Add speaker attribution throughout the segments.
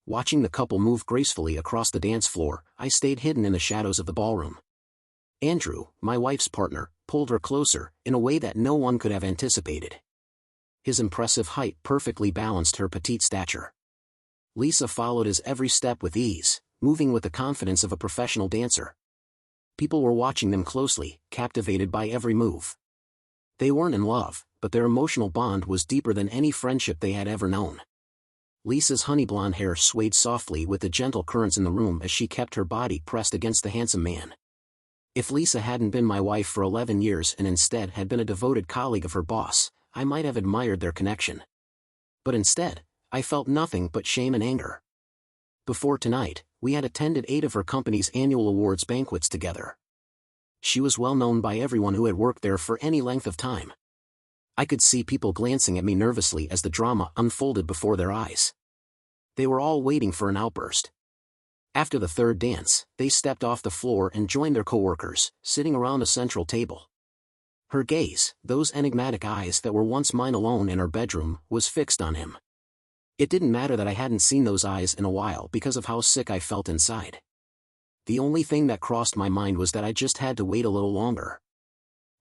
Speaker 1: Watching the couple move gracefully across the dance floor, I stayed hidden in the shadows of the ballroom. Andrew, my wife's partner, pulled her closer, in a way that no one could have anticipated. His impressive height perfectly balanced her petite stature. Lisa followed his every step with ease, moving with the confidence of a professional dancer. People were watching them closely, captivated by every move. They weren't in love, but their emotional bond was deeper than any friendship they had ever known. Lisa's honey blonde hair swayed softly with the gentle currents in the room as she kept her body pressed against the handsome man. If Lisa hadn't been my wife for 11 years and instead had been a devoted colleague of her boss, I might have admired their connection. But instead, I felt nothing but shame and anger. Before tonight, we had attended 8 of her company's annual awards banquets together. She was well known by everyone who had worked there for any length of time. I could see people glancing at me nervously as the drama unfolded before their eyes. They were all waiting for an outburst. After the third dance, they stepped off the floor and joined their coworkers, sitting around a central table. Her gaze, those enigmatic eyes that were once mine alone in our bedroom, was fixed on him. It didn't matter that I hadn't seen those eyes in a while because of how sick I felt inside. The only thing that crossed my mind was that I just had to wait a little longer.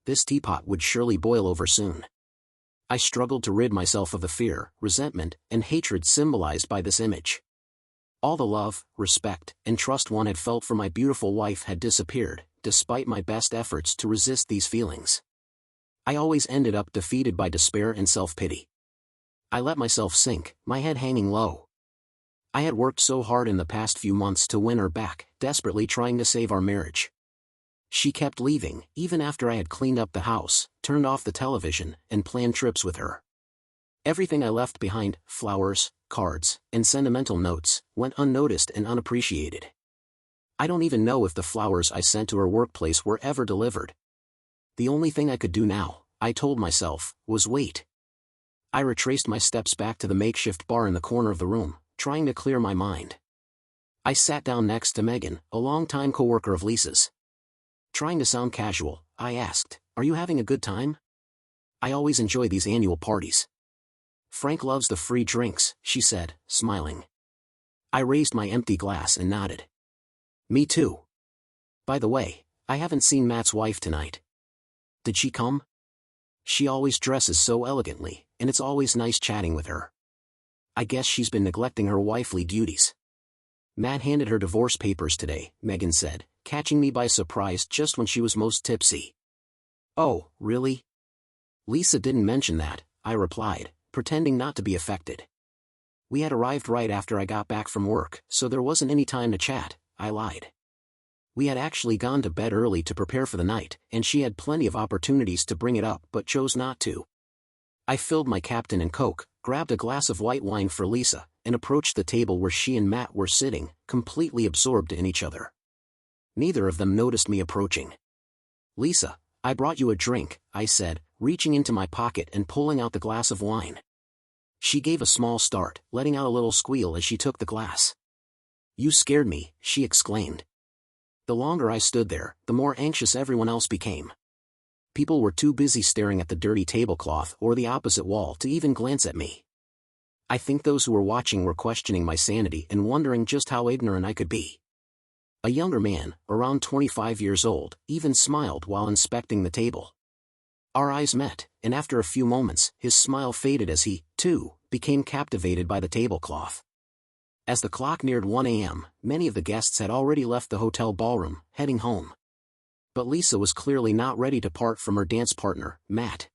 Speaker 1: This teapot would surely boil over soon. I struggled to rid myself of the fear, resentment, and hatred symbolized by this image. All the love, respect, and trust one had felt for my beautiful wife had disappeared, despite my best efforts to resist these feelings. I always ended up defeated by despair and self-pity. I let myself sink, my head hanging low. I had worked so hard in the past few months to win her back, desperately trying to save our marriage. She kept leaving, even after I had cleaned up the house, turned off the television, and planned trips with her. Everything I left behind, flowers, cards, and sentimental notes, went unnoticed and unappreciated. I don't even know if the flowers I sent to her workplace were ever delivered. The only thing I could do now, I told myself, was wait. I retraced my steps back to the makeshift bar in the corner of the room, trying to clear my mind. I sat down next to Megan, a longtime coworker of Lisa's. Trying to sound casual, I asked, "Are you having a good time? I always enjoy these annual parties." "Frank loves the free drinks," she said, smiling. I raised my empty glass and nodded. "Me too. By the way, I haven't seen Matt's wife tonight. Did she come? She always dresses so elegantly, and it's always nice chatting with her. I guess she's been neglecting her wifely duties." "Matt handed her divorce papers today," Megan said, catching me by surprise just when she was most tipsy. "Oh, really?" "Lisa didn't mention that," I replied, pretending not to be affected. "We had arrived right after I got back from work, so there wasn't any time to chat," I lied. We had actually gone to bed early to prepare for the night, and she had plenty of opportunities to bring it up but chose not to. I filled my Captain and Coke, grabbed a glass of white wine for Lisa, and approached the table where she and Matt were sitting, completely absorbed in each other. Neither of them noticed me approaching. "Lisa, I brought you a drink," I said, reaching into my pocket and pulling out the glass of wine. She gave a small start, letting out a little squeal as she took the glass. "You scared me," she exclaimed. The longer I stood there, the more anxious everyone else became. People were too busy staring at the dirty tablecloth or the opposite wall to even glance at me. I think those who were watching were questioning my sanity and wondering just how ignorant I could be. A younger man, around 25 years old, even smiled while inspecting the table. Our eyes met, and after a few moments, his smile faded as he, too, became captivated by the tablecloth. As the clock neared 1 a.m., many of the guests had already left the hotel ballroom, heading home. But Lisa was clearly not ready to part from her dance partner, Matt.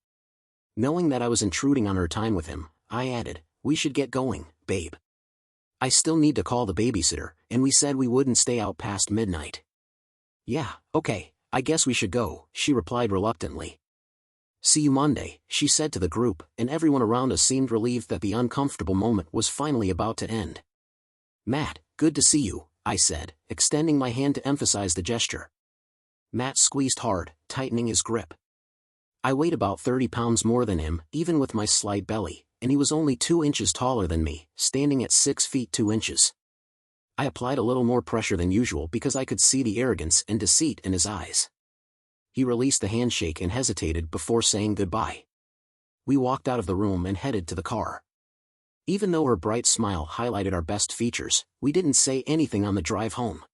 Speaker 1: Knowing that I was intruding on her time with him, I added, "We should get going, babe. I still need to call the babysitter, and we said we wouldn't stay out past midnight." "Yeah, okay, I guess we should go," she replied reluctantly. "See you Monday," she said to the group, and everyone around us seemed relieved that the uncomfortable moment was finally about to end. "Matt, good to see you," I said, extending my hand to emphasize the gesture. Matt squeezed hard, tightening his grip. I weighed about 30 pounds more than him, even with my slight belly, and he was only 2 inches taller than me, standing at 6 feet 2 inches. I applied a little more pressure than usual because I could see the arrogance and deceit in his eyes. He released the handshake and hesitated before saying goodbye. We walked out of the room and headed to the car. Even though her bright smile highlighted our best features, we didn't say anything on the drive home.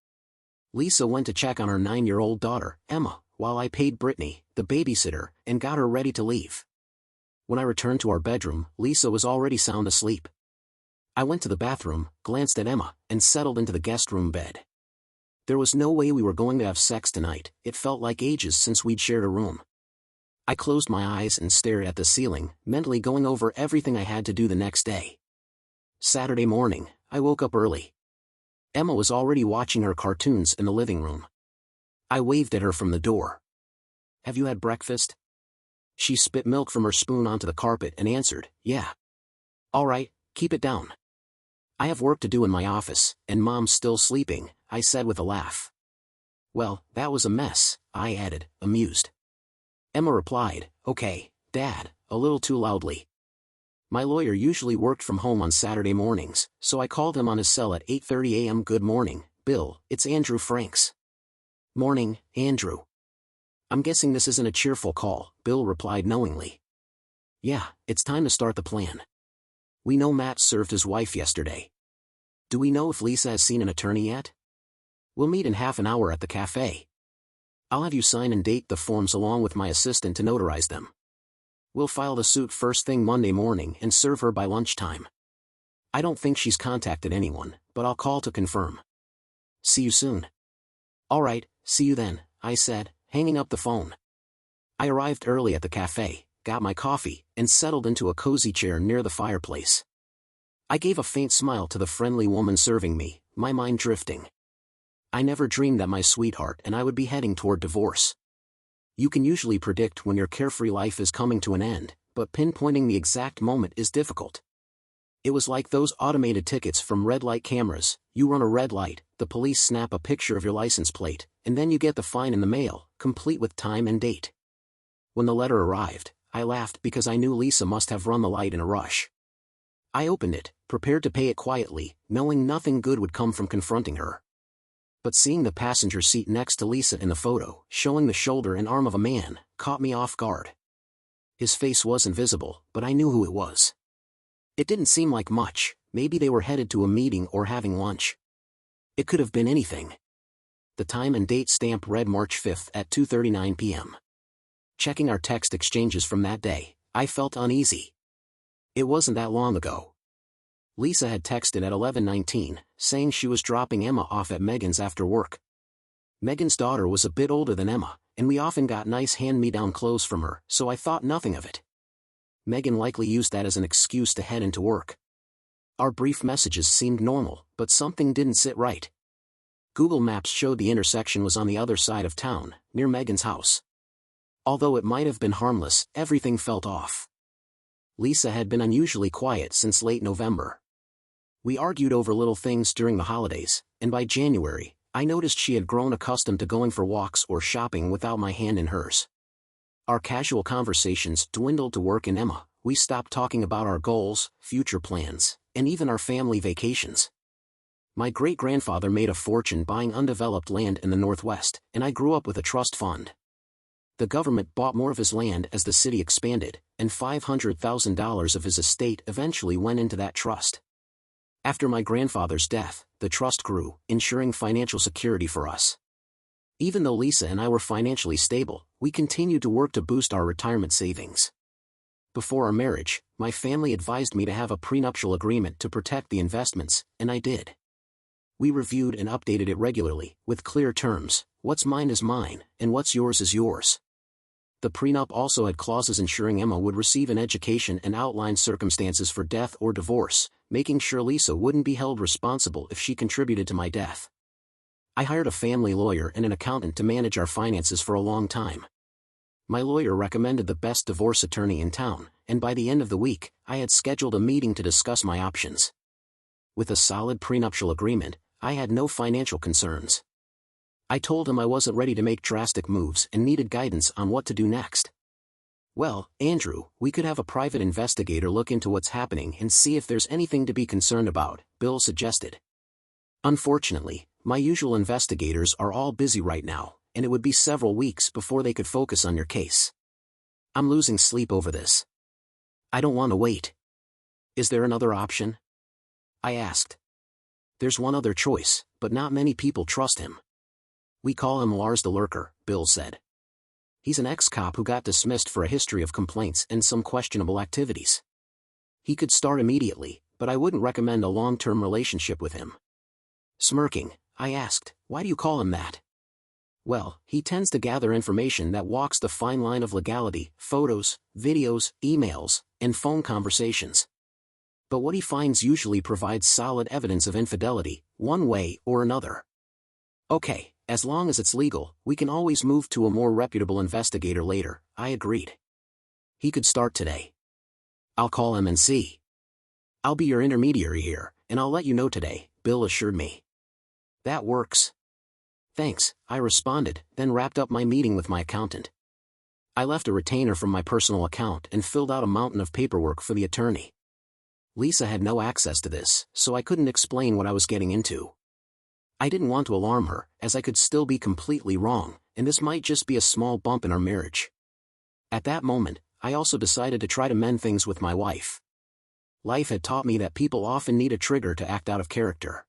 Speaker 1: Lisa went to check on her 9-year-old daughter, Emma, while I paid Brittany, the babysitter, and got her ready to leave. When I returned to our bedroom, Lisa was already sound asleep. I went to the bathroom, glanced at Emma, and settled into the guest room bed. There was no way we were going to have sex tonight. It felt like ages since we'd shared a room. I closed my eyes and stared at the ceiling, mentally going over everything I had to do the next day. Saturday morning, I woke up early. Emma was already watching her cartoons in the living room. I waved at her from the door. "Have you had breakfast?" She spit milk from her spoon onto the carpet and answered, "Yeah." "All right, keep it down. I have work to do in my office, and Mom's still sleeping," I said with a laugh. "Well, that was a mess," I added, amused. Emma replied, "Okay, Dad," a little too loudly. My lawyer usually worked from home on Saturday mornings, so I called him on his cell at 8:30 a.m. "Good morning, Bill, it's Andrew Franks." "Morning, Andrew. I'm guessing this isn't a cheerful call," Bill replied knowingly. "Yeah, it's time to start the plan. We know Matt served his wife yesterday. Do we know if Lisa has seen an attorney yet? We'll meet in half an hour at the cafe. I'll have you sign and date the forms along with my assistant to notarize them. We'll file the suit first thing Monday morning and serve her by lunchtime. I don't think she's contacted anyone, but I'll call to confirm. See you soon." "All right, see you then," I said, hanging up the phone. I arrived early at the cafe, got my coffee, and settled into a cozy chair near the fireplace. I gave a faint smile to the friendly woman serving me, my mind drifting. I never dreamed that my sweetheart and I would be heading toward divorce. You can usually predict when your carefree life is coming to an end, but pinpointing the exact moment is difficult. It was like those automated tickets from red light cameras. You run a red light, the police snap a picture of your license plate, and then you get the fine in the mail, complete with time and date. When the letter arrived, I laughed because I knew Lisa must have run the light in a rush. I opened it, prepared to pay it quietly, knowing nothing good would come from confronting her. But seeing the passenger seat next to Lisa in the photo, showing the shoulder and arm of a man, caught me off guard. His face wasn't visible, but I knew who it was. It didn't seem like much. Maybe they were headed to a meeting or having lunch. It could have been anything. The time and date stamp read March 5th at 2:39 p.m. Checking our text exchanges from that day, I felt uneasy. It wasn't that long ago. Lisa had texted at 11:19, saying she was dropping Emma off at Megan's after work. Megan's daughter was a bit older than Emma, and we often got nice hand-me-down clothes from her, so I thought nothing of it. Megan likely used that as an excuse to head into work. Our brief messages seemed normal, but something didn't sit right. Google Maps showed the intersection was on the other side of town, near Megan's house. Although it might have been harmless, everything felt off. Lisa had been unusually quiet since late November. We argued over little things during the holidays, and by January, I noticed she had grown accustomed to going for walks or shopping without my hand in hers. Our casual conversations dwindled to work and Emma. We stopped talking about our goals, future plans, and even our family vacations. My great-grandfather made a fortune buying undeveloped land in the Northwest, and I grew up with a trust fund. The government bought more of his land as the city expanded, and $500,000 of his estate eventually went into that trust. After my grandfather's death, the trust grew, ensuring financial security for us. Even though Lisa and I were financially stable, we continued to work to boost our retirement savings. Before our marriage, my family advised me to have a prenuptial agreement to protect the investments, and I did. We reviewed and updated it regularly, with clear terms: what's mine is mine, and what's yours is yours. The prenup also had clauses ensuring Emma would receive an education and outlined circumstances for death or divorce, making sure Lisa wouldn't be held responsible if she contributed to my death. I hired a family lawyer and an accountant to manage our finances for a long time. My lawyer recommended the best divorce attorney in town, and by the end of the week, I had scheduled a meeting to discuss my options. With a solid prenuptial agreement, I had no financial concerns. I told him I wasn't ready to make drastic moves and needed guidance on what to do next. "Well, Andrew, we could have a private investigator look into what's happening and see if there's anything to be concerned about," Bill suggested. Unfortunately, my usual investigators are all busy right now, and it would be several weeks before they could focus on your case. I'm losing sleep over this. I don't want to wait. Is there another option? I asked. There's one other choice, but not many people trust him. We call him Lars the Lurker, Bill said. He's an ex-cop who got dismissed for a history of complaints and some questionable activities. He could start immediately, but I wouldn't recommend a long-term relationship with him. Smirking, I asked, why do you call him that? Well, he tends to gather information that walks the fine line of legality, photos, videos, emails, and phone conversations. But what he finds usually provides solid evidence of infidelity, one way or another. Okay, as long as it's legal, we can always move to a more reputable investigator later, I agreed. He could start today. I'll call him and see. I'll be your intermediary here, and I'll let you know today, Bill assured me. That works. Thanks, I responded, then wrapped up my meeting with my accountant. I left a retainer from my personal account and filled out a mountain of paperwork for the attorney. Lisa had no access to this, so I couldn't explain what I was getting into. I didn't want to alarm her, as I could still be completely wrong, and this might just be a small bump in our marriage. At that moment, I also decided to try to mend things with my wife. Life had taught me that people often need a trigger to act out of character.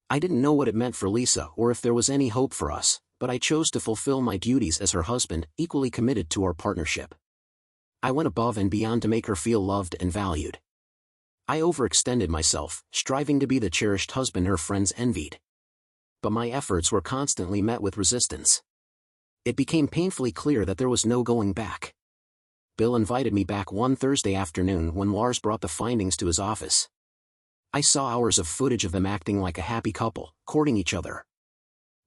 Speaker 1: I didn't know what it meant for Lisa or if there was any hope for us, but I chose to fulfill my duties as her husband, equally committed to our partnership. I went above and beyond to make her feel loved and valued. I overextended myself, striving to be the cherished husband her friends envied. But my efforts were constantly met with resistance. It became painfully clear that there was no going back. Bill invited me back one Thursday afternoon when Lars brought the findings to his office. I saw hours of footage of them acting like a happy couple, courting each other.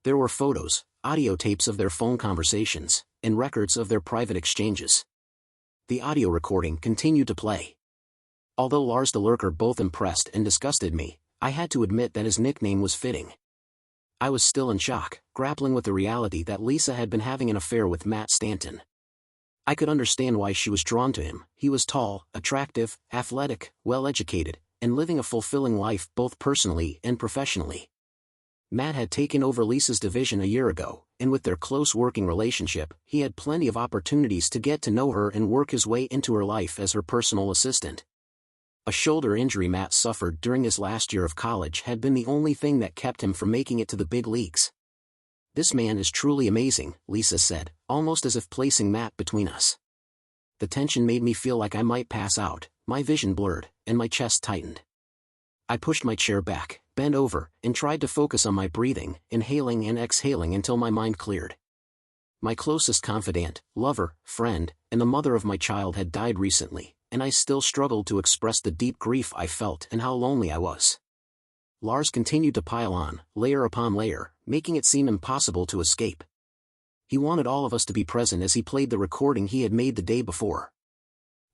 Speaker 1: There were photos, audio tapes of their phone conversations, and records of their private exchanges. The audio recording continued to play. Although Lars the Lurker both impressed and disgusted me, I had to admit that his nickname was fitting. I was still in shock, grappling with the reality that Lisa had been having an affair with Matt Stanton. I could understand why she was drawn to him. He was tall, attractive, athletic, well-educated, and living a fulfilling life both personally and professionally. Matt had taken over Lisa's division a year ago, and with their close working relationship, he had plenty of opportunities to get to know her and work his way into her life as her personal assistant. A shoulder injury Matt suffered during his last year of college had been the only thing that kept him from making it to the big leagues. This man is truly amazing, Lisa said, almost as if placing Matt between us. The tension made me feel like I might pass out, my vision blurred, and my chest tightened. I pushed my chair back, bent over, and tried to focus on my breathing, inhaling and exhaling until my mind cleared. My closest confidant, lover, friend, and the mother of my child had died recently, and I still struggled to express the deep grief I felt and how lonely I was. Lars continued to pile on, layer upon layer, making it seem impossible to escape. He wanted all of us to be present as he played the recording he had made the day before.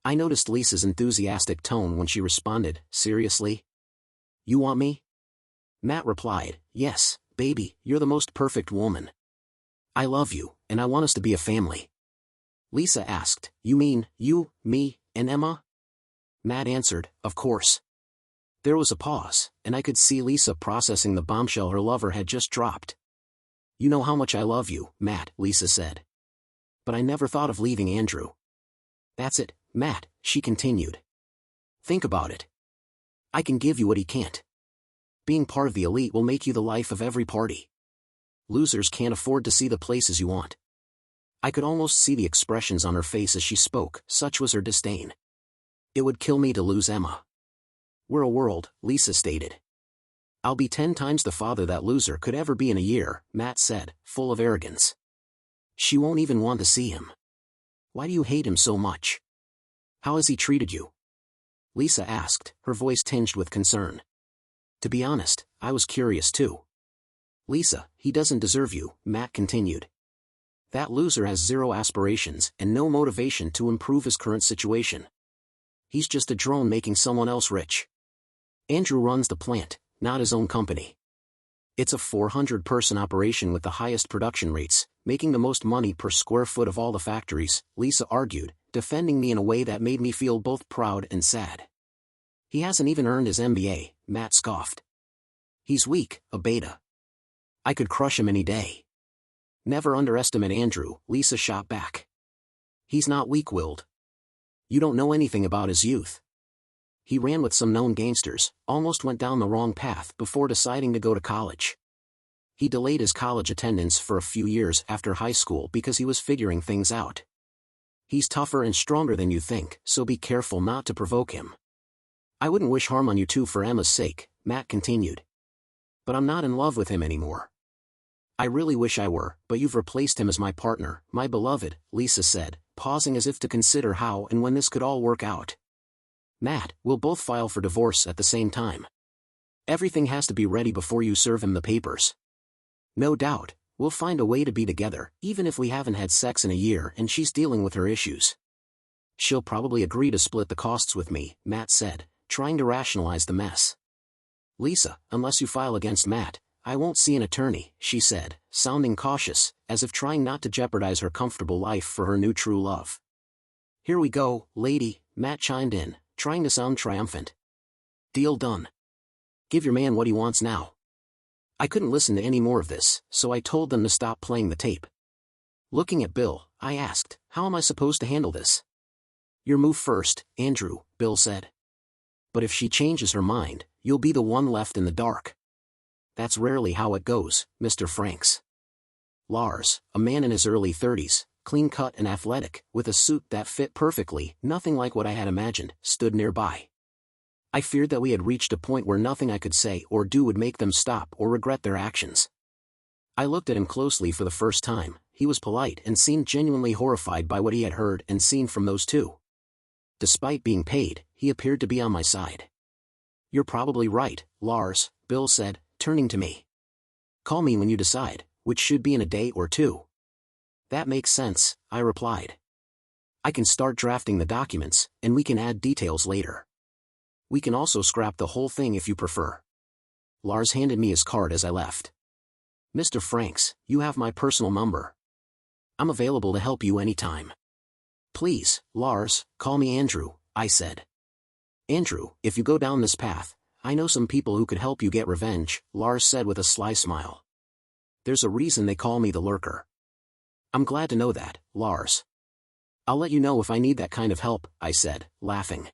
Speaker 1: I noticed Lisa's enthusiastic tone when she responded, seriously? You want me? Matt replied, yes, baby, you're the most perfect woman. I love you, and I want us to be a family. Lisa asked, you mean, you, me, and Emma? Matt answered, of course. There was a pause, and I could see Lisa processing the bombshell her lover had just dropped. You know how much I love you, Matt, Lisa said. But I never thought of leaving Andrew. That's it, Matt, she continued. Think about it. I can give you what he can't. Being part of the elite will make you the life of every party. Losers can't afford to see the places you want. I could almost see the expressions on her face as she spoke, such was her disdain. It would kill me to lose Emma. We're a world, Lisa stated. I'll be 10 times the father that loser could ever be in a year, Matt said, full of arrogance. She won't even want to see him. Why do you hate him so much? How has he treated you? Lisa asked, her voice tinged with concern. To be honest, I was curious too. Lisa, he doesn't deserve you, Matt continued. That loser has zero aspirations and no motivation to improve his current situation. He's just a drone making someone else rich. Andrew runs the plant, not his own company. It's a 400-person operation with the highest production rates, making the most money per square foot of all the factories, Lisa argued, defending me in a way that made me feel both proud and sad. He hasn't even earned his MBA, Matt scoffed. He's weak, a beta. I could crush him any day. Never underestimate Andrew, Lisa shot back. He's not weak-willed. You don't know anything about his youth. He ran with some known gangsters, almost went down the wrong path before deciding to go to college. He delayed his college attendance for a few years after high school because he was figuring things out. He's tougher and stronger than you think, so be careful not to provoke him. I wouldn't wish harm on you two for Emma's sake, Matt continued. But I'm not in love with him anymore. I really wish I were, but you've replaced him as my partner, my beloved, Lisa said, pausing as if to consider how and when this could all work out. Matt, we'll both file for divorce at the same time. Everything has to be ready before you serve him the papers. No doubt, we'll find a way to be together, even if we haven't had sex in a year and she's dealing with her issues. She'll probably agree to split the costs with me, Matt said, trying to rationalize the mess. Lisa, unless you file against Matt, I won't see an attorney, she said, sounding cautious, as if trying not to jeopardize her comfortable life for her new true love. Here we go, lady, Matt chimed in, trying to sound triumphant. Deal done. Give your man what he wants now. I couldn't listen to any more of this, so I told them to stop playing the tape. Looking at Bill, I asked, how am I supposed to handle this? Your move first, Andrew, Bill said. But if she changes her mind, you'll be the one left in the dark. That's rarely how it goes, Mr. Franks. Lars, a man in his early 30s, clean-cut and athletic, with a suit that fit perfectly, nothing like what I had imagined, stood nearby. I feared that we had reached a point where nothing I could say or do would make them stop or regret their actions. I looked at him closely for the first time. He was polite and seemed genuinely horrified by what he had heard and seen from those two. Despite being paid, he appeared to be on my side. You're probably right, Lars, Bill said, turning to me. Call me when you decide, which should be in a day or two. That makes sense, I replied. I can start drafting the documents, and we can add details later. We can also scrap the whole thing if you prefer. Lars handed me his card as I left. Mr. Franks, you have my personal number. I'm available to help you anytime. Please, Lars, call me Andrew, I said. Andrew, if you go down this path, I know some people who could help you get revenge, Lars said with a sly smile. There's a reason they call me the Lurker. I'm glad to know that, Lars. I'll let you know if I need that kind of help, I said, laughing.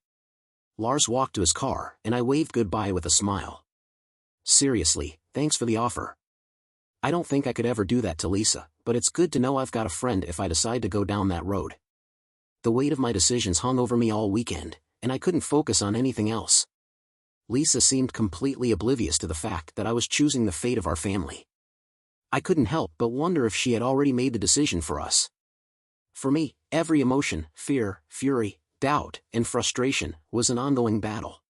Speaker 1: Lars walked to his car, and I waved goodbye with a smile. Seriously, thanks for the offer. I don't think I could ever do that to Lisa, but it's good to know I've got a friend if I decide to go down that road. The weight of my decisions hung over me all weekend, and I couldn't focus on anything else. Lisa seemed completely oblivious to the fact that I was choosing the fate of our family. I couldn't help but wonder if she had already made the decision for us. For me, every emotion, fear, fury, doubt, and frustration, was an ongoing battle.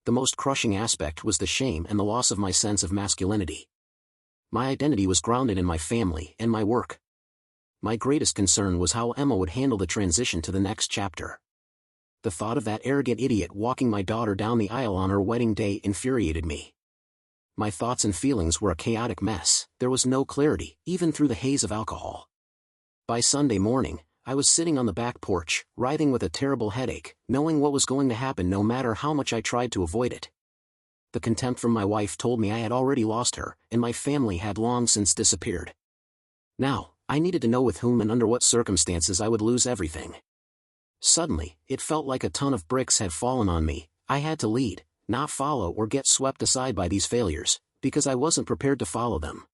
Speaker 1: The most crushing aspect was the shame and the loss of my sense of masculinity. My identity was grounded in my family and my work. My greatest concern was how Emma would handle the transition to the next chapter. The thought of that arrogant idiot walking my daughter down the aisle on her wedding day infuriated me. My thoughts and feelings were a chaotic mess. There was no clarity, even through the haze of alcohol. By Sunday morning, I was sitting on the back porch, writhing with a terrible headache, knowing what was going to happen no matter how much I tried to avoid it. The contempt from my wife told me I had already lost her, and my family had long since disappeared. Now, I needed to know with whom and under what circumstances I would lose everything. Suddenly, it felt like a ton of bricks had fallen on me. I had to lead, not follow or get swept aside by these failures, because I wasn't prepared to follow them.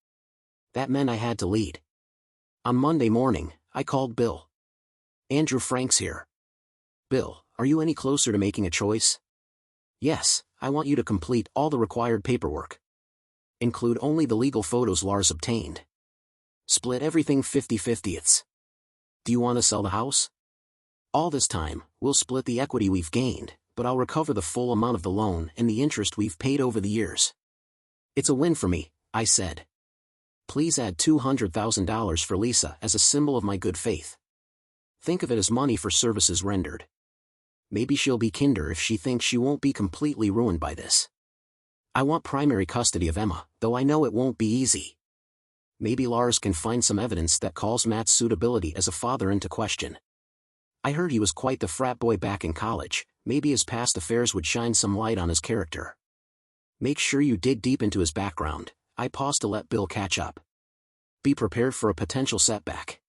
Speaker 1: That meant I had to lead. On Monday morning, I called Bill. Andrew Franks here. Bill, are you any closer to making a choice? Yes, I want you to complete all the required paperwork. Include only the legal photos Lars obtained. Split everything 50-50ths. Do you want to sell the house? All this time, we'll split the equity we've gained, but I'll recover the full amount of the loan and the interest we've paid over the years. It's a win for me, I said. Please add $200,000 for Lisa as a symbol of my good faith. Think of it as money for services rendered. Maybe she'll be kinder if she thinks she won't be completely ruined by this. I want primary custody of Emma, though I know it won't be easy. Maybe Lars can find some evidence that calls Matt's suitability as a father into question. I heard he was quite the frat boy back in college. Maybe his past affairs would shine some light on his character. Make sure you dig deep into his background. I paused to let Bill catch up. Be prepared for a potential setback.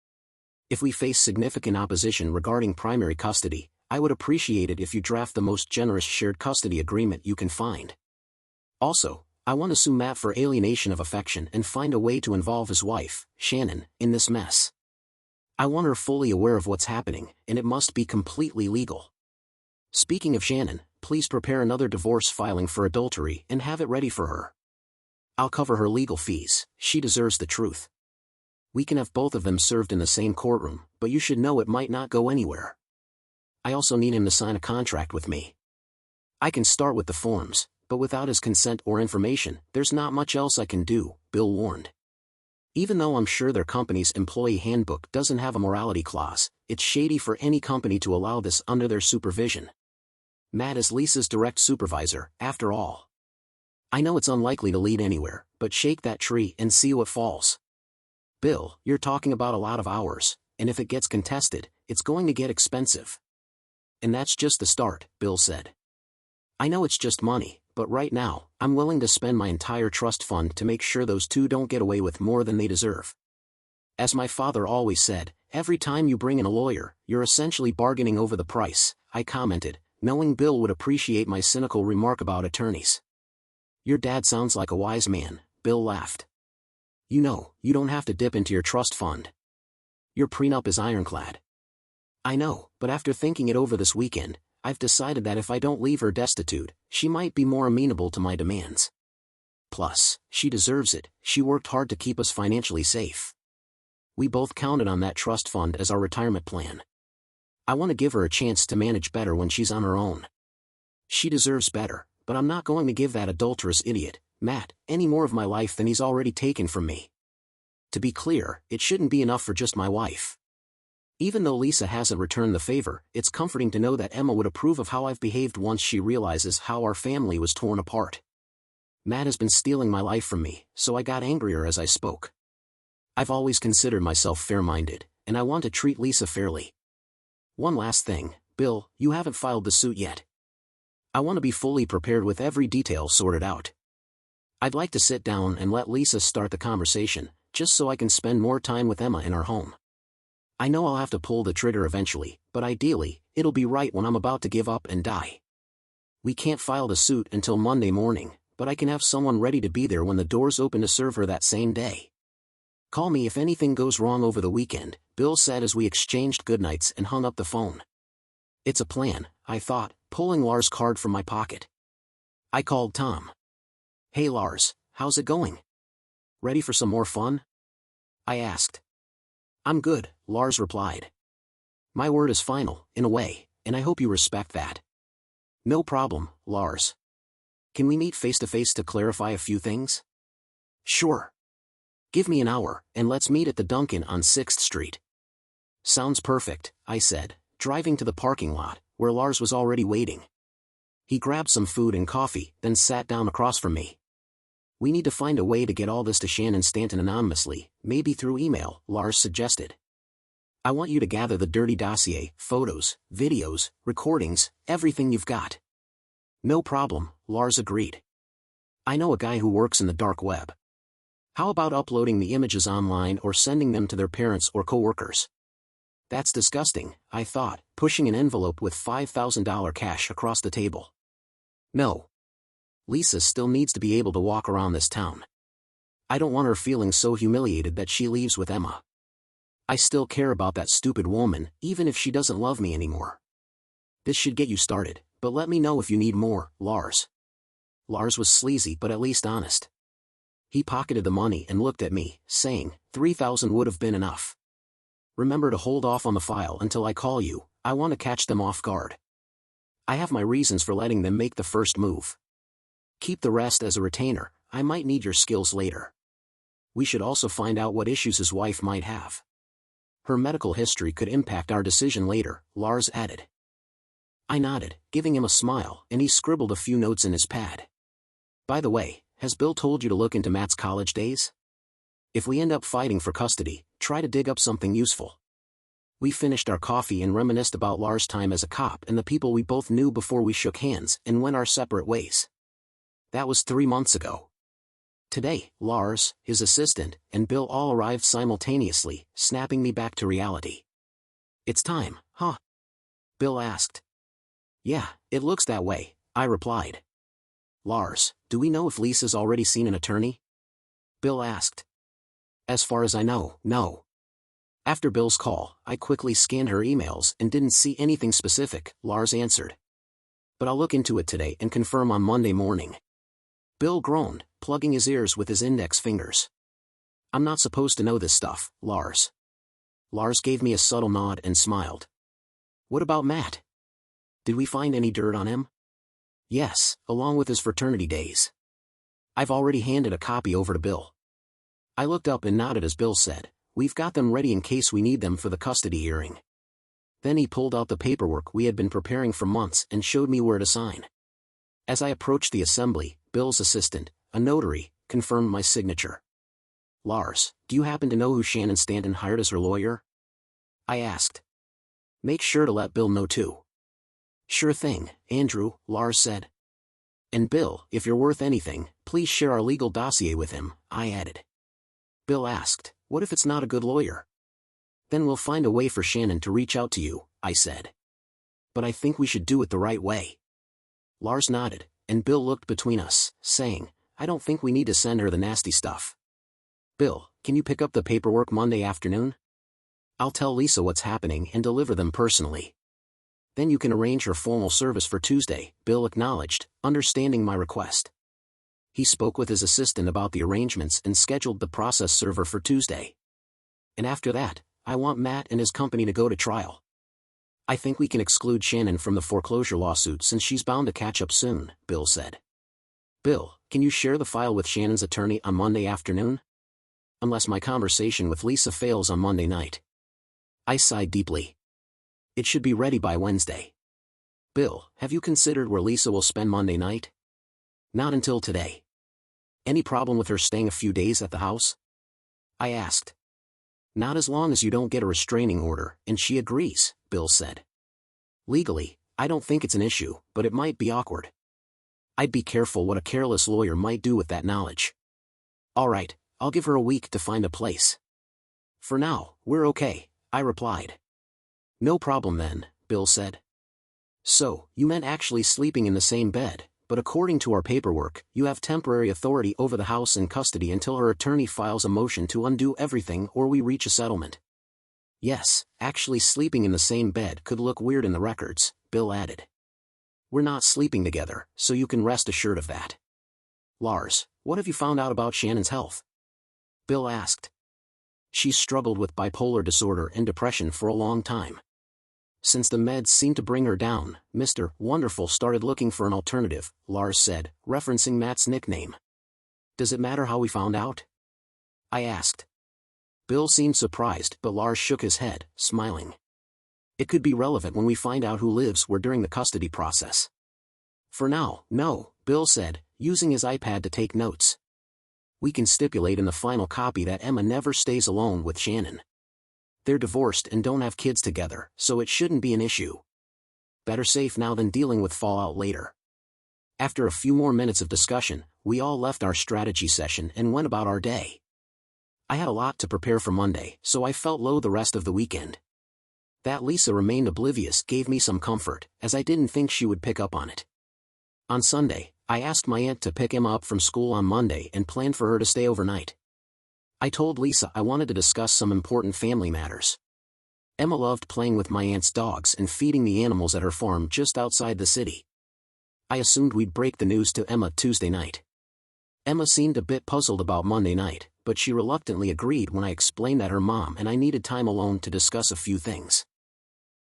Speaker 1: If we face significant opposition regarding primary custody, I would appreciate it if you draft the most generous shared custody agreement you can find. Also, I want to sue Matt for alienation of affection and find a way to involve his wife, Shannon, in this mess. I want her fully aware of what's happening, and it must be completely legal. Speaking of Shannon, please prepare another divorce filing for adultery and have it ready for her. I'll cover her legal fees, she deserves the truth. We can have both of them served in the same courtroom, but you should know it might not go anywhere. I also need him to sign a contract with me. I can start with the forms, but without his consent or information, there's not much else I can do, Bill warned. Even though I'm sure their company's employee handbook doesn't have a morality clause, it's shady for any company to allow this under their supervision. Matt is Lisa's direct supervisor, after all. I know it's unlikely to lead anywhere, but shake that tree and see what falls. Bill, you're talking about a lot of hours, and if it gets contested, it's going to get expensive. And that's just the start, Bill said. I know it's just money, but right now, I'm willing to spend my entire trust fund to make sure those two don't get away with more than they deserve. As my father always said, every time you bring in a lawyer, you're essentially bargaining over the price, I commented, knowing Bill would appreciate my cynical remark about attorneys. Your dad sounds like a wise man, Bill laughed. You know, you don't have to dip into your trust fund. Your prenup is ironclad. I know, but after thinking it over this weekend, I've decided that if I don't leave her destitute, she might be more amenable to my demands. Plus, she deserves it, she worked hard to keep us financially safe. We both counted on that trust fund as our retirement plan. I want to give her a chance to manage better when she's on her own. She deserves better, but I'm not going to give that adulterous idiot, Matt, any more of my life than he's already taken from me. To be clear, it shouldn't be enough for just my wife. Even though Lisa hasn't returned the favor, it's comforting to know that Emma would approve of how I've behaved once she realizes how our family was torn apart. Matt has been stealing my life from me, so I got angrier as I spoke. I've always considered myself fair-minded, and I want to treat Lisa fairly. One last thing, Bill, you haven't filed the suit yet. I want to be fully prepared with every detail sorted out. I'd like to sit down and let Lisa start the conversation, just so I can spend more time with Emma in our home. I know I'll have to pull the trigger eventually, but ideally, it'll be right when I'm about to give up and die. We can't file the suit until Monday morning, but I can have someone ready to be there when the doors open to serve her that same day. Call me if anything goes wrong over the weekend, Bill said as we exchanged goodnights and hung up the phone. It's a plan, I thought, pulling Lars' card from my pocket. I called Tom. Hey Lars, how's it going? Ready for some more fun? I asked. I'm good, Lars replied. My word is final, in a way, and I hope you respect that. No problem, Lars. Can we meet face-to-face to clarify a few things? Sure. Give me an hour, and let's meet at the Dunkin' on 6th Street. Sounds perfect, I said, driving to the parking lot, where Lars was already waiting. He grabbed some food and coffee, then sat down across from me. We need to find a way to get all this to Shannon Stanton anonymously, maybe through email, Lars suggested. I want you to gather the dirty dossier, photos, videos, recordings, everything you've got. No problem, Lars agreed. I know a guy who works in the dark web. How about uploading the images online or sending them to their parents or coworkers? That's disgusting, I thought, pushing an envelope with $5,000 cash across the table. No. Lisa still needs to be able to walk around this town. I don't want her feeling so humiliated that she leaves with Emma. I still care about that stupid woman, even if she doesn't love me anymore. This should get you started, but let me know if you need more, Lars. Lars was sleazy but at least honest. He pocketed the money and looked at me, saying, $3,000 would have been enough. Remember to hold off on the file until I call you, I want to catch them off guard. I have my reasons for letting them make the first move. Keep the rest as a retainer, I might need your skills later. We should also find out what issues his wife might have. Her medical history could impact our decision later, Lars added. I nodded, giving him a smile, and he scribbled a few notes in his pad. By the way, has Bill told you to look into Matt's college days? If we end up fighting for custody, try to dig up something useful. We finished our coffee and reminisced about Lars' time as a cop and the people we both knew before we shook hands and went our separate ways. That was 3 months ago. Today, Lars, his assistant, and Bill all arrived simultaneously, snapping me back to reality. It's time, huh? Bill asked. Yeah, it looks that way, I replied. Lars, do we know if Lisa's already seen an attorney? Bill asked. As far as I know, no. After Bill's call, I quickly scanned her emails and didn't see anything specific, Lars answered. But I'll look into it today and confirm on Monday morning. Bill groaned, plugging his ears with his index fingers. I'm not supposed to know this stuff, Lars. Lars gave me a subtle nod and smiled. What about Matt? Did we find any dirt on him? Yes, along with his fraternity days. I've already handed a copy over to Bill. I looked up and nodded as Bill said, we've got them ready in case we need them for the custody hearing. Then he pulled out the paperwork we had been preparing for months and showed me where to sign. As I approached the assembly, Bill's assistant, a notary, confirmed my signature. Lars, do you happen to know who Shannon Stanton hired as her lawyer? I asked. Make sure to let Bill know too. Sure thing, Andrew, Lars said. And Bill, if you're worth anything, please share our legal dossier with him, I added. Bill asked, what if it's not a good lawyer? Then we'll find a way for Shannon to reach out to you, I said. But I think we should do it the right way. Lars nodded, and Bill looked between us, saying, I don't think we need to send her the nasty stuff. Bill, can you pick up the paperwork Monday afternoon? I'll tell Lisa what's happening and deliver them personally. Then you can arrange her formal service for Tuesday, Bill acknowledged, understanding my request. He spoke with his assistant about the arrangements and scheduled the process server for Tuesday. And after that, I want Matt and his company to go to trial. I think we can exclude Shannon from the foreclosure lawsuit since she's bound to catch up soon, Bill said. Bill, can you share the file with Shannon's attorney on Monday afternoon? Unless my conversation with Lisa fails on Monday night. I sighed deeply. It should be ready by Wednesday. Bill, have you considered where Lisa will spend Monday night? Not until today. Any problem with her staying a few days at the house? I asked. Not as long as you don't get a restraining order, and she agrees, Bill said. Legally, I don't think it's an issue, but it might be awkward. I'd be careful what a careless lawyer might do with that knowledge. All right, I'll give her a week to find a place. For now, we're okay, I replied. No problem then, Bill said. So, you meant actually sleeping in the same bed, but according to our paperwork, you have temporary authority over the house and custody until her attorney files a motion to undo everything or we reach a settlement. Yes, actually sleeping in the same bed could look weird in the records, Bill added. We're not sleeping together, so you can rest assured of that. Lars, what have you found out about Shannon's health? Bill asked. She's struggled with bipolar disorder and depression for a long time. Since the meds seemed to bring her down, Mr. Wonderful started looking for an alternative, Lars said, referencing Matt's nickname. Does it matter how we found out? I asked. Bill seemed surprised, but Lars shook his head, smiling. It could be relevant when we find out who lives where during the custody process. For now, no, Bill said, using his iPad to take notes. We can stipulate in the final copy that Emma never stays alone with Shannon. They're divorced and don't have kids together, so it shouldn't be an issue. Better safe now than dealing with fallout later. After a few more minutes of discussion, we all left our strategy session and went about our day. I had a lot to prepare for Monday, so I felt low the rest of the weekend. That Lisa remained oblivious gave me some comfort, as I didn't think she would pick up on it. On Sunday, I asked my aunt to pick Emma up from school on Monday and planned for her to stay overnight. I told Lisa I wanted to discuss some important family matters. Emma loved playing with my aunt's dogs and feeding the animals at her farm just outside the city. I assumed we'd break the news to Emma Tuesday night. Emma seemed a bit puzzled about Monday night, but she reluctantly agreed when I explained that her mom and I needed time alone to discuss a few things.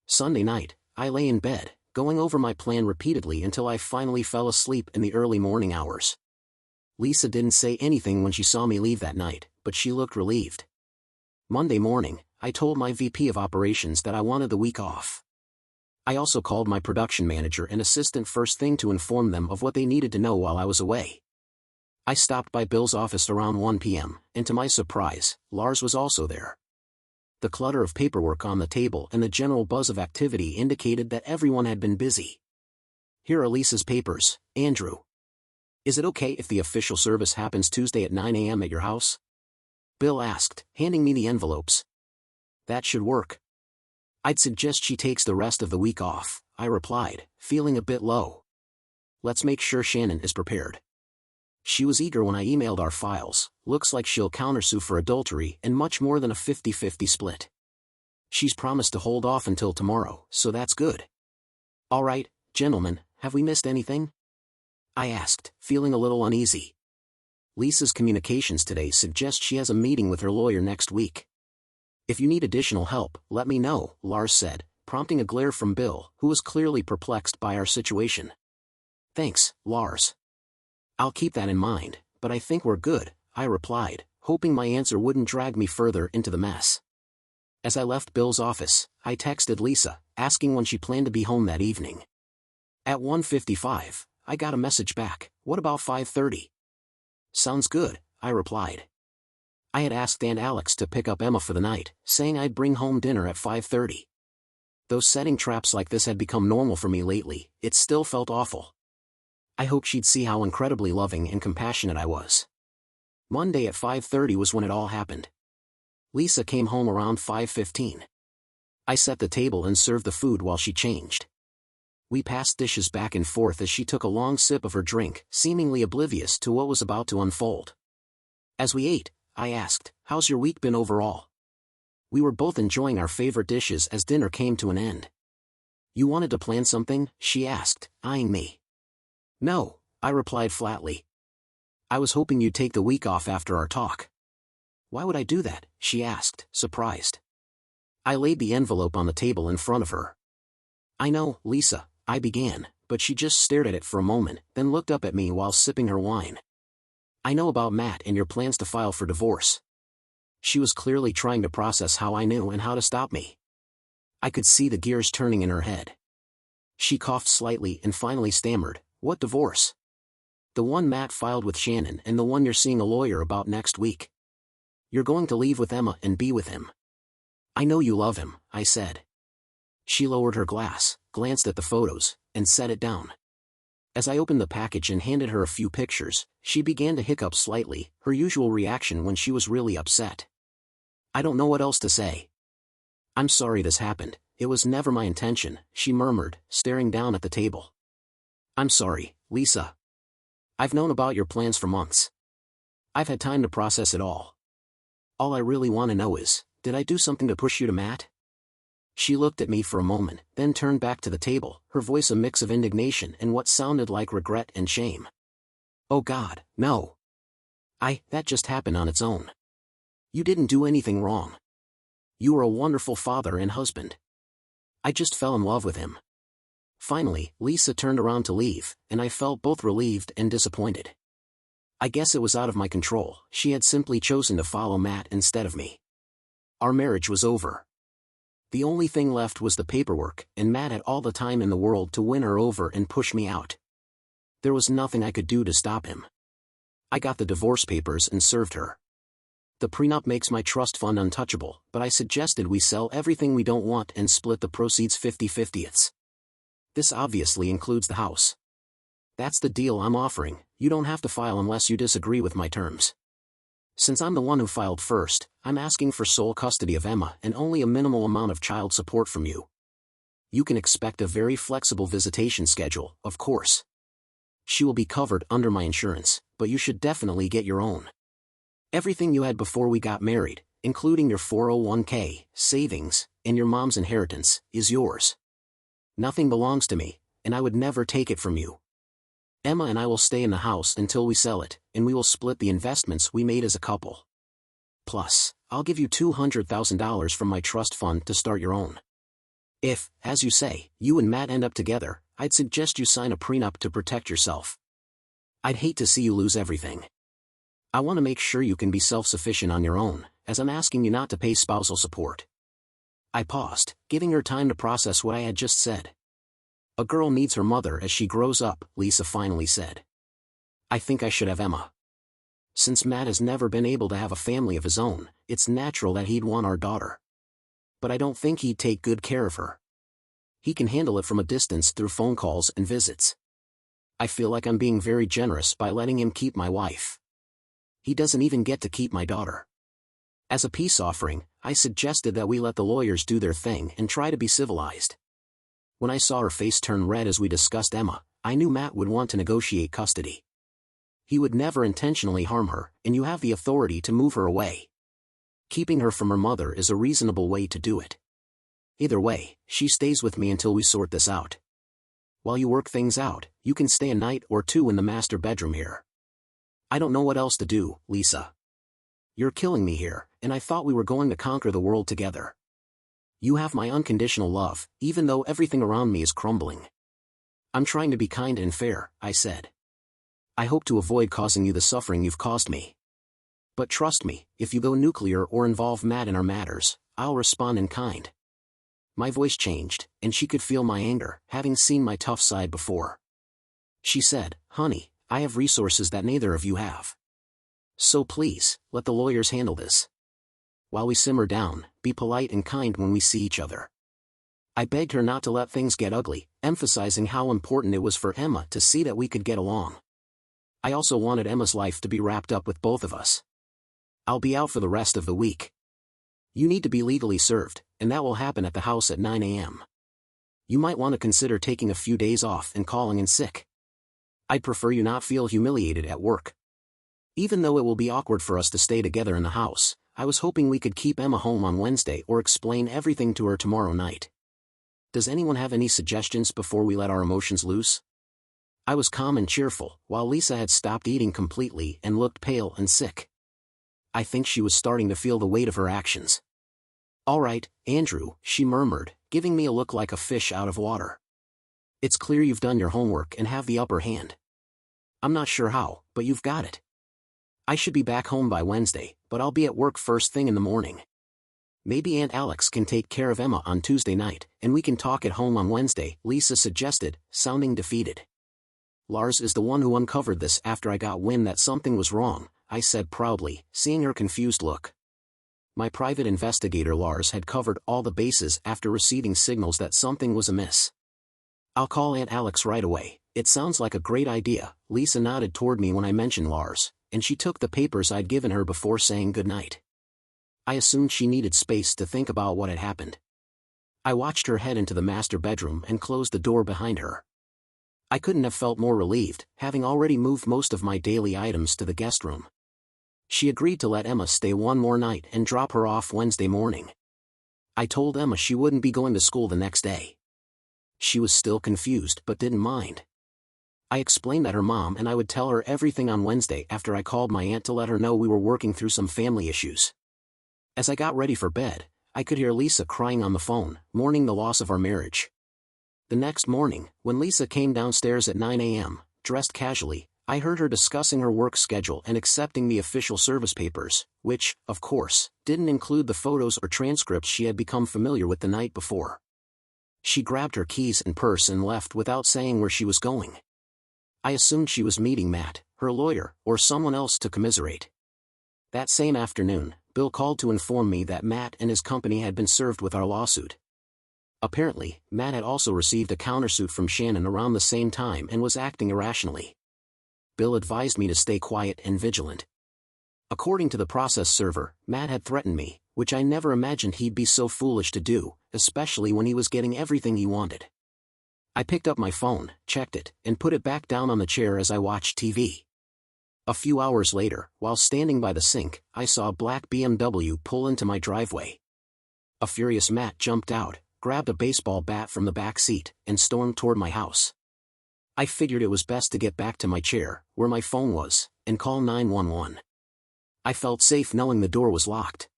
Speaker 1: Sunday night, I lay in bed, going over my plan repeatedly until I finally fell asleep in the early morning hours. Lisa didn't say anything when she saw me leave that night, but she looked relieved. Monday morning, I told my VP of operations that I wanted the week off. I also called my production manager and assistant first thing to inform them of what they needed to know while I was away. I stopped by Bill's office around 1 p.m., and to my surprise, Lars was also there. The clutter of paperwork on the table and the general buzz of activity indicated that everyone had been busy. Here are Lisa's papers, Andrew. Is it okay if the official service happens Tuesday at 9 a.m. at your house? Bill asked, handing me the envelopes. That should work. I'd suggest she takes the rest of the week off, I replied, feeling a bit low. Let's make sure Shannon is prepared. She was eager when I emailed our files. Looks like she'll countersue for adultery and much more than a 50-50 split. She's promised to hold off until tomorrow, so that's good. All right, gentlemen, have we missed anything? I asked, feeling a little uneasy. Lisa's communications today suggest she has a meeting with her lawyer next week. If you need additional help, let me know, Lars said, prompting a glare from Bill, who was clearly perplexed by our situation. Thanks, Lars. I'll keep that in mind, but I think we're good, I replied, hoping my answer wouldn't drag me further into the mess. As I left Bill's office, I texted Lisa, asking when she planned to be home that evening. At 1:55, I got a message back, what about 5:30? Sounds good, I replied. I had asked Aunt Alex to pick up Emma for the night, saying I'd bring home dinner at 5:30. Though setting traps like this had become normal for me lately, it still felt awful. I hoped she'd see how incredibly loving and compassionate I was. Monday at 5:30 was when it all happened. Lisa came home around 5:15. I set the table and served the food while she changed. We passed dishes back and forth as she took a long sip of her drink, seemingly oblivious to what was about to unfold. As we ate, I asked, "How's your week been overall?" We were both enjoying our favorite dishes as dinner came to an end. "You wanted to plan something?" she asked, eyeing me. "No," I replied flatly. "I was hoping you'd take the week off after our talk." "Why would I do that?" she asked, surprised. I laid the envelope on the table in front of her. "I know, Lisa," I began, but she just stared at it for a moment, then looked up at me while sipping her wine. "I know about Matt and your plans to file for divorce." She was clearly trying to process how I knew and how to stop me. I could see the gears turning in her head. She coughed slightly and finally stammered, "What divorce?" "The one Matt filed with Shannon and the one you're seeing a lawyer about next week. You're going to leave with Emma and be with him." "I know you love him," I said. She lowered her glass, glanced at the photos, and set it down. As I opened the package and handed her a few pictures, she began to hiccup slightly, her usual reaction when she was really upset. "I don't know what else to say." "I'm sorry this happened, it was never my intention," she murmured, staring down at the table. "I'm sorry, Lisa. I've known about your plans for months. I've had time to process it all. All I really want to know is, did I do something to push you to Matt?" She looked at me for a moment, then turned back to the table, her voice a mix of indignation and what sounded like regret and shame. "Oh God, no. That just happened on its own. You didn't do anything wrong. You were a wonderful father and husband. I just fell in love with him." Finally, Lisa turned around to leave, and I felt both relieved and disappointed. I guess it was out of my control, she had simply chosen to follow Matt instead of me. Our marriage was over. The only thing left was the paperwork, and Matt had all the time in the world to win her over and push me out. There was nothing I could do to stop him. I got the divorce papers and served her. The prenup makes my trust fund untouchable, but I suggested we sell everything we don't want and split the proceeds 50-50ths. This obviously includes the house. "That's the deal I'm offering, you don't have to file unless you disagree with my terms. Since I'm the one who filed first, I'm asking for sole custody of Emma and only a minimal amount of child support from you. You can expect a very flexible visitation schedule, of course. She will be covered under my insurance, but you should definitely get your own. Everything you had before we got married, including your 401k, savings, and your mom's inheritance, is yours. Nothing belongs to me, and I would never take it from you. Emma and I will stay in the house until we sell it, and we will split the investments we made as a couple. Plus, I'll give you $200,000 from my trust fund to start your own. If, as you say, you and Matt end up together, I'd suggest you sign a prenup to protect yourself. I'd hate to see you lose everything. I want to make sure you can be self-sufficient on your own, as I'm asking you not to pay spousal support." I paused, giving her time to process what I had just said. "A girl needs her mother as she grows up," Lisa finally said. "I think I should have Emma. Since Matt has never been able to have a family of his own, it's natural that he'd want our daughter. But I don't think he'd take good care of her. He can handle it from a distance through phone calls and visits. I feel like I'm being very generous by letting him keep my wife. He doesn't even get to keep my daughter. As a peace offering, I suggested that we let the lawyers do their thing and try to be civilized. When I saw her face turn red as we discussed Emma, I knew Matt would want to negotiate custody. He would never intentionally harm her, and you have the authority to move her away. Keeping her from her mother is a reasonable way to do it. Either way, she stays with me until we sort this out. While you work things out, you can stay a night or two in the master bedroom here. I don't know what else to do, Lisa. You're killing me here, and I thought we were going to conquer the world together. You have my unconditional love, even though everything around me is crumbling. I'm trying to be kind and fair, I said. I hope to avoid causing you the suffering you've caused me. But trust me, if you go nuclear or involve Matt in our matters, I'll respond in kind. My voice changed, and she could feel my anger, having seen my tough side before. She said, "Honey, I have resources that neither of you have. So please, let the lawyers handle this. While we simmer down, be polite and kind when we see each other." I begged her not to let things get ugly, emphasizing how important it was for Emma to see that we could get along. I also wanted Emma's life to be wrapped up with both of us. I'll be out for the rest of the week. You need to be legally served, and that will happen at the house at 9 a.m. You might want to consider taking a few days off and calling in sick. I'd prefer you not feel humiliated at work. Even though it will be awkward for us to stay together in the house, I was hoping we could keep Emma home on Wednesday or explain everything to her tomorrow night. Does anyone have any suggestions before we let our emotions loose? I was calm and cheerful, while Lisa had stopped eating completely and looked pale and sick. I think she was starting to feel the weight of her actions. "All right, Andrew," she murmured, giving me a look like a fish out of water. "It's clear you've done your homework and have the upper hand. I'm not sure how, but you've got it. I should be back home by Wednesday, but I'll be at work first thing in the morning. Maybe Aunt Alex can take care of Emma on Tuesday night, and we can talk at home on Wednesday," Lisa suggested, sounding defeated. "Lars is the one who uncovered this after I got wind that something was wrong," I said proudly, seeing her confused look. My private investigator Lars had covered all the bases after receiving signals that something was amiss. "I'll call Aunt Alex right away. It sounds like a great idea." Lisa nodded toward me when I mentioned Lars, and she took the papers I'd given her before saying goodnight. I assumed she needed space to think about what had happened. I watched her head into the master bedroom and closed the door behind her. I couldn't have felt more relieved, having already moved most of my daily items to the guest room. She agreed to let Emma stay one more night and drop her off Wednesday morning. I told Emma she wouldn't be going to school the next day. She was still confused but didn't mind. I explained that her mom and I would tell her everything on Wednesday after I called my aunt to let her know we were working through some family issues. As I got ready for bed, I could hear Lisa crying on the phone, mourning the loss of our marriage. The next morning, when Lisa came downstairs at 9 a.m., dressed casually, I heard her discussing her work schedule and accepting the official service papers, which, of course, didn't include the photos or transcripts she had become familiar with the night before. She grabbed her keys and purse and left without saying where she was going. I assumed she was meeting Matt, her lawyer, or someone else to commiserate. That same afternoon, Bill called to inform me that Matt and his company had been served with our lawsuit. Apparently, Matt had also received a countersuit from Shannon around the same time and was acting irrationally. Bill advised me to stay quiet and vigilant. According to the process server, Matt had threatened me, which I never imagined he'd be so foolish to do, especially when he was getting everything he wanted. I picked up my phone, checked it, and put it back down on the chair as I watched TV. A few hours later, while standing by the sink, I saw a black BMW pull into my driveway. A furious Matt jumped out, grabbed a baseball bat from the back seat, and stormed toward my house. I figured it was best to get back to my chair, where my phone was, and call 911. I felt safe knowing the door was locked.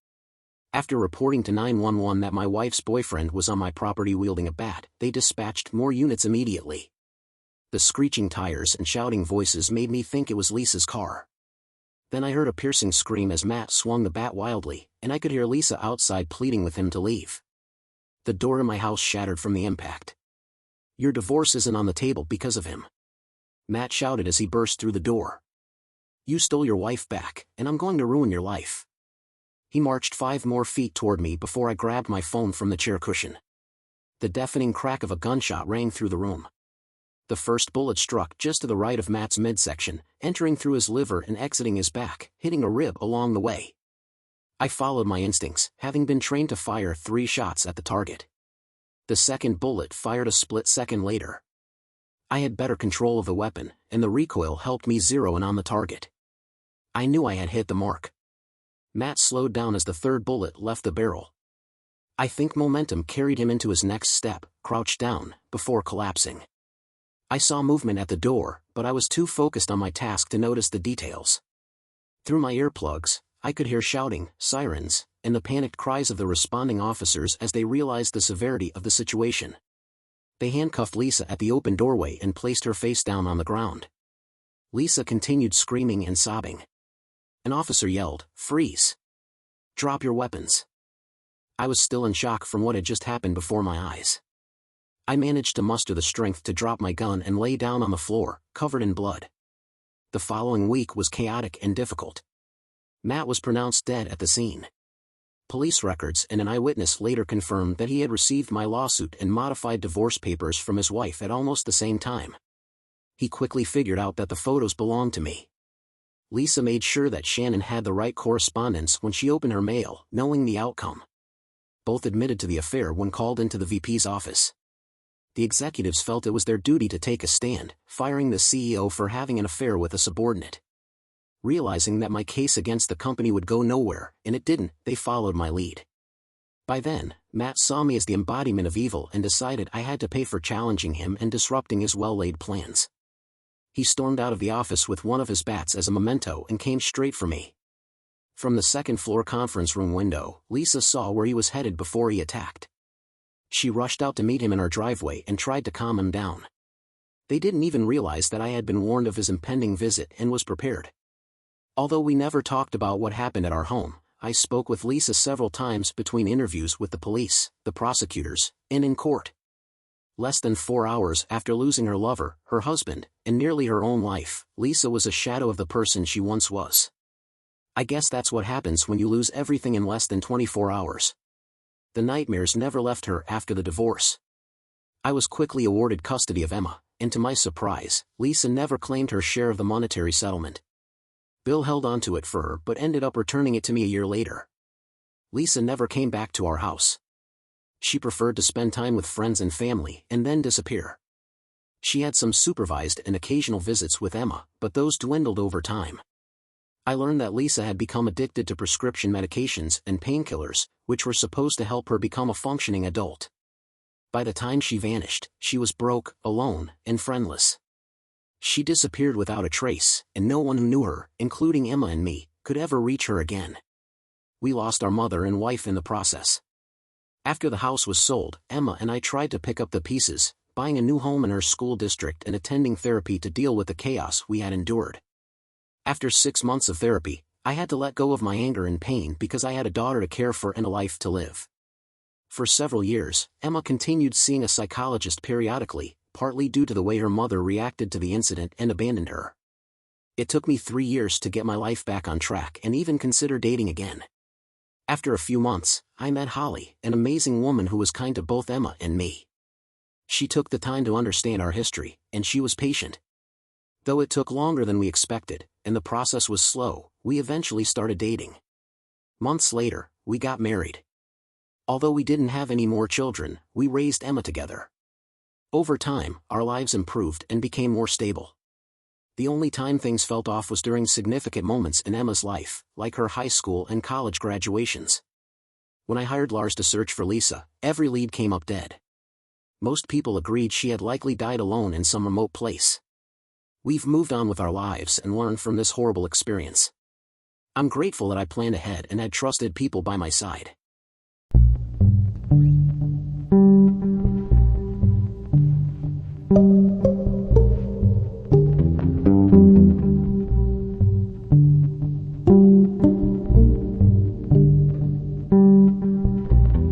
Speaker 1: After reporting to 911 that my wife's boyfriend was on my property wielding a bat, they dispatched more units immediately. The screeching tires and shouting voices made me think it was Lisa's car. Then I heard a piercing scream as Matt swung the bat wildly, and I could hear Lisa outside pleading with him to leave. The door in my house shattered from the impact. "Your divorce isn't on the table because of him," Matt shouted as he burst through the door. "You stole your wife back, and I'm going to ruin your life." He marched 5 more feet toward me before I grabbed my phone from the chair cushion. The deafening crack of a gunshot rang through the room. The first bullet struck just to the right of Matt's midsection, entering through his liver and exiting his back, hitting a rib along the way. I followed my instincts, having been trained to fire 3 shots at the target. The second bullet fired a split second later. I had better control of the weapon, and the recoil helped me zero in on the target. I knew I had hit the mark. Matt slowed down as the third bullet left the barrel. I think momentum carried him into his next step, crouched down, before collapsing. I saw movement at the door, but I was too focused on my task to notice the details. Through my earplugs, I could hear shouting, sirens, and the panicked cries of the responding officers as they realized the severity of the situation. They handcuffed Lisa at the open doorway and placed her face down on the ground. Lisa continued screaming and sobbing. An officer yelled, "Freeze! Drop your weapons!" I was still in shock from what had just happened before my eyes. I managed to muster the strength to drop my gun and lay down on the floor, covered in blood. The following week was chaotic and difficult. Matt was pronounced dead at the scene. Police records and an eyewitness later confirmed that he had received my lawsuit and modified divorce papers from his wife at almost the same time. He quickly figured out that the photos belonged to me. Lisa made sure that Shannon had the right correspondence when she opened her mail, knowing the outcome. Both admitted to the affair when called into the VP's office. The executives felt it was their duty to take a stand, firing the CEO for having an affair with a subordinate. Realizing that my case against the company would go nowhere, and it didn't, they followed my lead. By then, Matt saw me as the embodiment of evil and decided I had to pay for challenging him and disrupting his well-laid plans. He stormed out of the office with one of his bats as a memento and came straight for me. From the second-floor conference room window, Lisa saw where he was headed before he attacked. She rushed out to meet him in our driveway and tried to calm him down. They didn't even realize that I had been warned of his impending visit and was prepared. Although we never talked about what happened at our home, I spoke with Lisa several times between interviews with the police, the prosecutors, and in court. Less than 4 hours after losing her lover, her husband, and nearly her own life, Lisa was a shadow of the person she once was. I guess that's what happens when you lose everything in less than 24 hours. The nightmares never left her after the divorce. I was quickly awarded custody of Emma, and to my surprise, Lisa never claimed her share of the monetary settlement. Bill held onto it for her but ended up returning it to me a year later. Lisa never came back to our house. She preferred to spend time with friends and family and then disappear. She had some supervised and occasional visits with Emma, but those dwindled over time. I learned that Lisa had become addicted to prescription medications and painkillers, which were supposed to help her become a functioning adult. By the time she vanished, she was broke, alone, and friendless. She disappeared without a trace, and no one who knew her, including Emma and me, could ever reach her again. We lost our mother and wife in the process. After the house was sold, Emma and I tried to pick up the pieces, buying a new home in her school district and attending therapy to deal with the chaos we had endured. After 6 months of therapy, I had to let go of my anger and pain because I had a daughter to care for and a life to live. For several years, Emma continued seeing a psychologist periodically, partly due to the way her mother reacted to the incident and abandoned her. It took me 3 years to get my life back on track and even consider dating again. After a few months, I met Holly, an amazing woman who was kind to both Emma and me. She took the time to understand our history, and she was patient. Though it took longer than we expected, and the process was slow, we eventually started dating. Months later, we got married. Although we didn't have any more children, we raised Emma together. Over time, our lives improved and became more stable. The only time things felt off was during significant moments in Emma's life, like her high school and college graduations. When I hired Lars to search for Lisa, every lead came up dead. Most people agreed she had likely died alone in some remote place. We've moved on with our lives and learned from this horrible experience. I'm grateful that I planned ahead and had trusted people by my side.